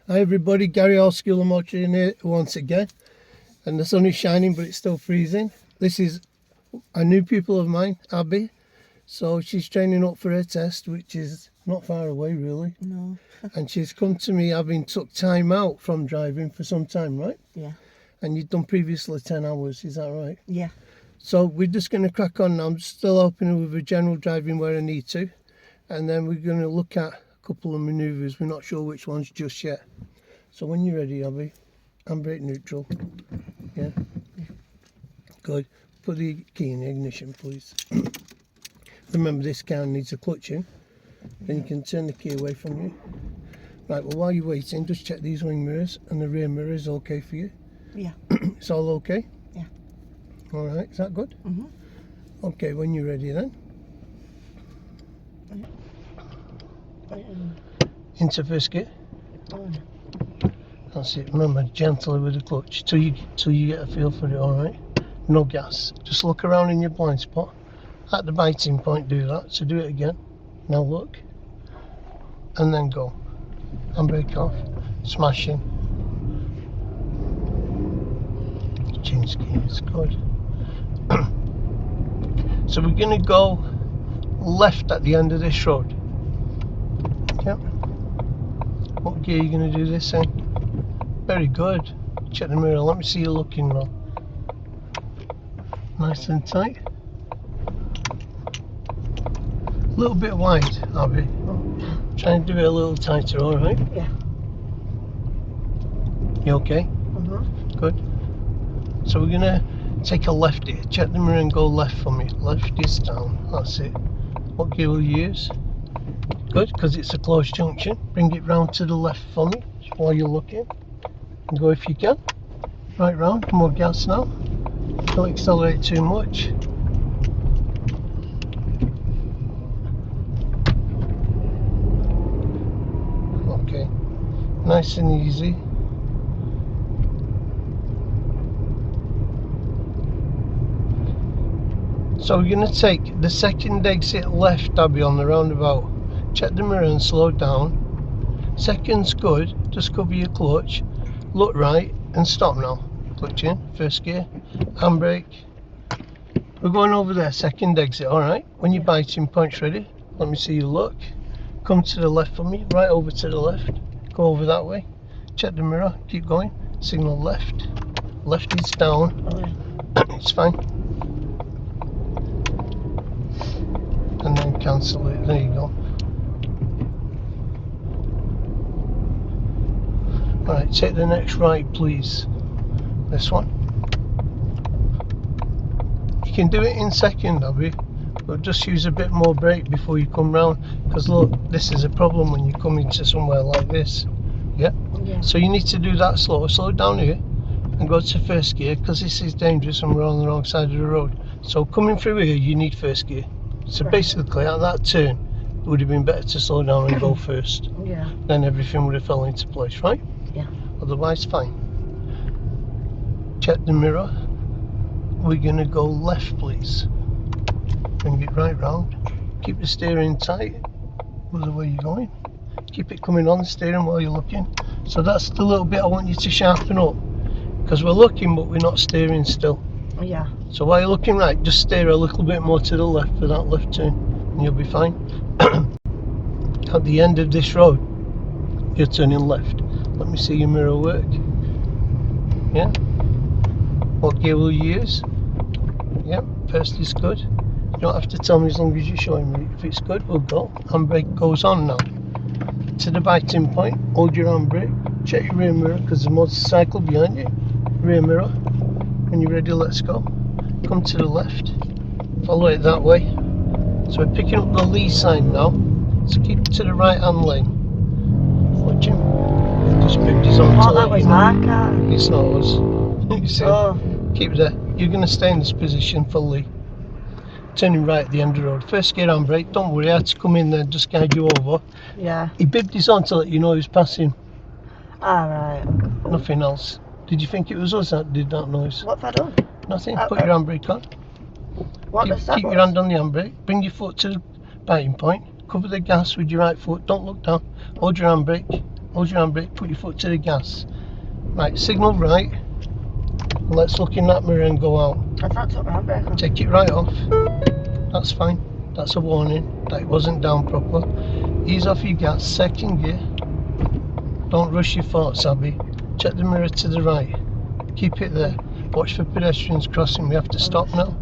Hi everybody, Gary All School of Motoring here once again, and the sun is shining but it's still freezing. This is a new pupil of mine, Abby, so she's training up for her test, which is not far away really. No. And she's come to me having took time out from driving for some time, right? Yeah. And you've done previously 10 hours, is that right? Yeah. So we're just going to crack on now. I'm still helping her with the general driving where I need to, and then we're going to look at a couple of manoeuvres. We're not sure which ones just yet. So when you're ready, Abby, handbrake neutral. Yeah. Good. Put the key in the ignition, please. Remember, this car needs a clutch in. Then you can turn the key away from you. Right, well, while you're waiting, just check these wing mirrors and the rear mirror is okay for you. Yeah. It's all okay? Yeah. All right, is that good? Mm-hmm. Okay, when you're ready then. Into first gear. That's it. Remember, gently with the clutch till you get a feel for it. All right. No gas. Just look around in your blind spot. At the biting point, do that. So do it again. Now look, and then go. Handbrake off. Smashing. Change gears. Good. So we're gonna go left at the end of this road. Yep. What gear are you gonna do this in? Very good. Check the mirror. Let me see you looking well. Nice and tight. A little bit wide, Abby. Try and do it a little tighter, alright? Yeah. You okay? Mm-hmm. Good. So we're gonna take a left here. Check the mirror and go left for me. Left is down. That's it. What gear will you use? Good, because it's a closed junction. Bring it round to the left for me while you're looking. And go if you can. Right round. More gas now. Don't accelerate too much. Okay. Nice and easy. So we're going to take the second exit left, Abby, on the roundabout. Check the mirror and slow down. Second's good. Just cover your clutch. Look right and stop now. Clutch in, first gear, handbrake. We're going over there, second exit, alright? When your biting point's ready, let me see you look. Come to the left for me, right over to the left. Go over that way. Check the mirror, keep going. Signal left. Left is down. It's fine. And then cancel it, there you go. Alright, take the next right please. This one. You can do it in second, Abby, but just use a bit more brake before you come round, because look, this is a problem when you come into somewhere like this. Yeah? Yeah. So you need to do that slow. Slow down here and go to first gear, because this is dangerous and we're on the wrong side of the road. So coming through here you need first gear. So basically at that turn it would have been better to slow down and go first. Yeah. Then everything would have fell into place, right? Yeah. Otherwise fine. Check the mirror. We're going to go left please. Bring it right round. Keep the steering tight with the way you're going. Keep it coming on the steering while you're looking. So that's the little bit I want you to sharpen up, because we're looking but we're not steering still. Yeah. So while you're looking right, just steer a little bit more to the left for that left turn and you'll be fine. At the end of this road you're turning left. Let me see your mirror work. Yeah. What gear will you use? Yep, first is good. You don't have to tell me as long as you're showing me. If it's good, we'll go. Handbrake goes on now. To the biting point, hold your handbrake. Check your rear mirror because there's a motorcycle behind you. Rear mirror. When you're ready, let's go. Come to the left. Follow it that way. So we're picking up the lee side now. So keep it to the right hand lane. Watch him. Just picked his on. Oh, that was our car. It's not us. You see? Oh. Keep there. You're going to stay in this position for Lee. Turning right at the end of the road. First gear handbrake. Don't worry, I had to come in there and just guide you over. Yeah. He bibbed his on to let you know he was passing. Alright. Nothing else. Did you think it was us that did that noise? What have I done? Nothing. Put your handbrake on. What Keep, does that keep your hand on the handbrake. Bring your foot to the biting point. Cover the gas with your right foot. Don't look down. Hold your handbrake. hold your handbrake, put your foot to the gas. Right, signal right. And let's look in that mirror and go out. I thought I took my handbrake on. Take it right off. That's fine. That's a warning that it wasn't down proper. Ease off your gas, second gear. Don't rush your thoughts, Abby. Check the mirror to the right. Keep it there. Watch for pedestrians crossing. We have to stop now.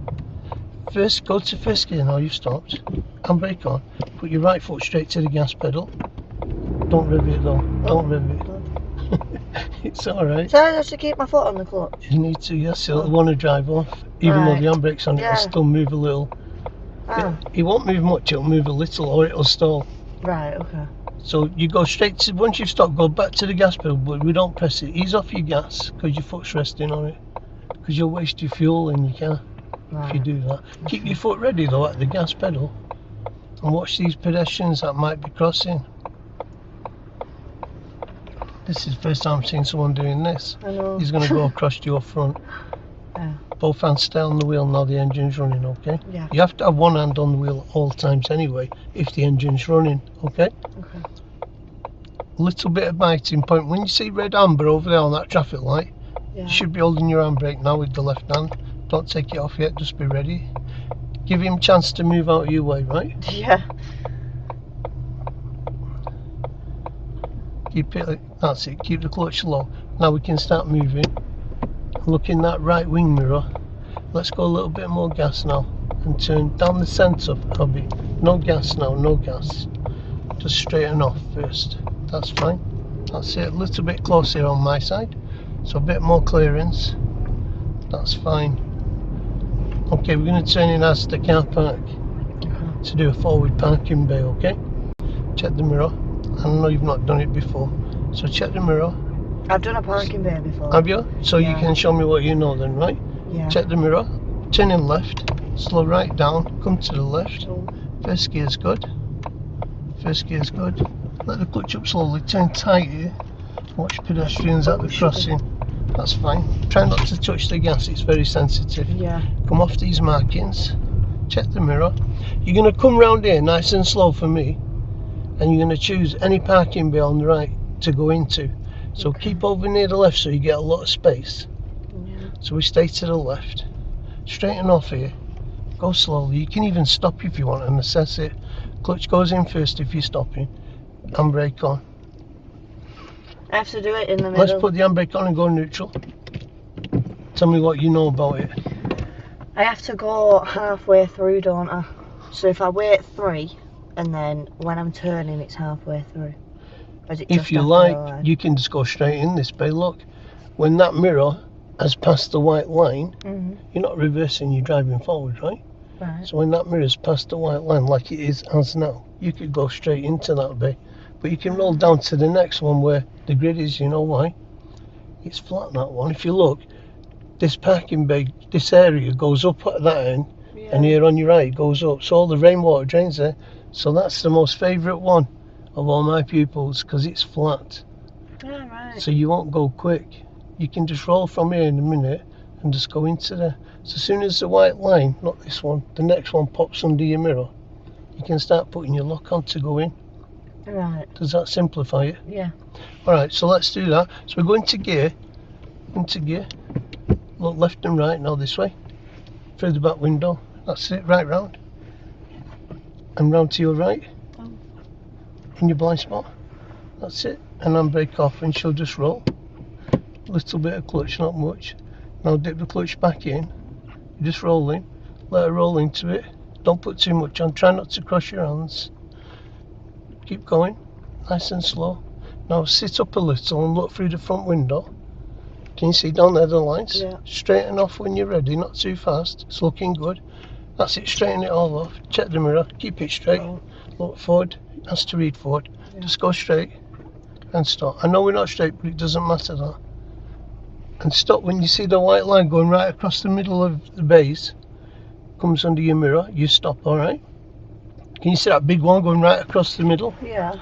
First, go to first gear now. You've stopped. Handbrake on. Put your right foot straight to the gas pedal. Don't rev it though. Don't rev it. It's alright. So I have to keep my foot on the clutch? You need to, yes. It'll want to drive off. Even though the handbrake's on, it'll still move a little. It won't move much. It'll move a little, or it'll stall. Right. Okay. So you go straight to, once you've stopped, go back to the gas pedal, but we don't press it. Ease off your gas because your foot's resting on it. Because you'll waste your fuel and you can't if you do that. Keep your foot ready though at the gas pedal and watch these pedestrians that might be crossing. This is the first time I've seen someone doing this. I know. He's going to go across your front. Yeah. Both hands stay on the wheel now the engine's running, okay? Yeah. You have to have one hand on the wheel at all times anyway if the engine's running, okay? Okay. Little bit of biting point. When you see red amber over there on that traffic light, you should be holding your handbrake now with the left hand. Don't take it off yet, just be ready. Give him a chance to move out of your way, right? Yeah. Keep it, that's it, keep the clutch low. Now we can start moving. Look in that right wing mirror. Let's go a little bit more gas now and turn down the centre, Abby. No gas now, no gas. Just straighten off first. That's fine. That's it, a little bit closer on my side. So a bit more clearance. That's fine. Okay, we're going to turn in as the car park to do a forward parking bay, okay? Check the mirror. I know you've not done it before. So check the mirror. I've done a parking bay before. Have you? So you can show me what you know then, right? Yeah. Check the mirror. Turn in left. Slow right down. Come to the left. First gear's good. First gear's good. Let the clutch up slowly. Turn tight here. Watch pedestrians at the crossing. That's fine. Try not to touch the gas, it's very sensitive. Yeah. Come off these markings. Check the mirror. You're going to come round here nice and slow for me. And you're going to choose any parking bay on the right to go into. So keep over near the left so you get a lot of space. Yeah. So we stay to the left. Straighten off here. Go slowly. You can even stop if you want and assess it. Clutch goes in first if you're stopping. Handbrake on. I have to do it in the middle. Let's put the handbrake on and go neutral. Tell me what you know about it. I have to go halfway through, don't I? So if I wait 3 and then when I'm turning it's halfway through. If you like, you can just go straight in this bay. Look, when that mirror has passed the white line, you're not reversing, you're driving forward, right? Right. So when that mirror's past the white line, like it is as now, you could go straight into that bay. But you can roll down to the next one where the grid is, you know why? It's flat, that one. If you look, this parking bay, this area goes up at that end, and here on your right it goes up. So all the rainwater drains there. So that's the most favourite one of all my pupils because it's flat. Yeah, right. So you won't go quick. You can just roll from here in a minute and just go into there. So as soon as the white line, not this one, the next one pops under your mirror, you can start putting your lock on to go in. Right. Does that simplify it? Yeah. Alright, so let's do that. So we're going to gear. Into gear. Look left and right now this way. Through the back window. That's it, right round. And round to your right. In your blind spot. That's it. And handbrake off and she'll just roll. Little bit of clutch, not much. Now dip the clutch back in. You're just rolling. Let her roll into it. Don't put too much on. Try not to cross your hands. Keep going. Nice and slow. Now sit up a little and look through the front window. Can you see down there the lines? Yeah. Straighten off when you're ready, not too fast. It's looking good. That's it, straighten it all off. Check the mirror, keep it straight. Look forward, it has to read forward. Just go straight and stop. I know we're not straight, but it doesn't matter that. And stop when you see the white line going right across the middle of the base. Comes under your mirror, you stop, alright? Can you see that big one going right across the middle? Yeah.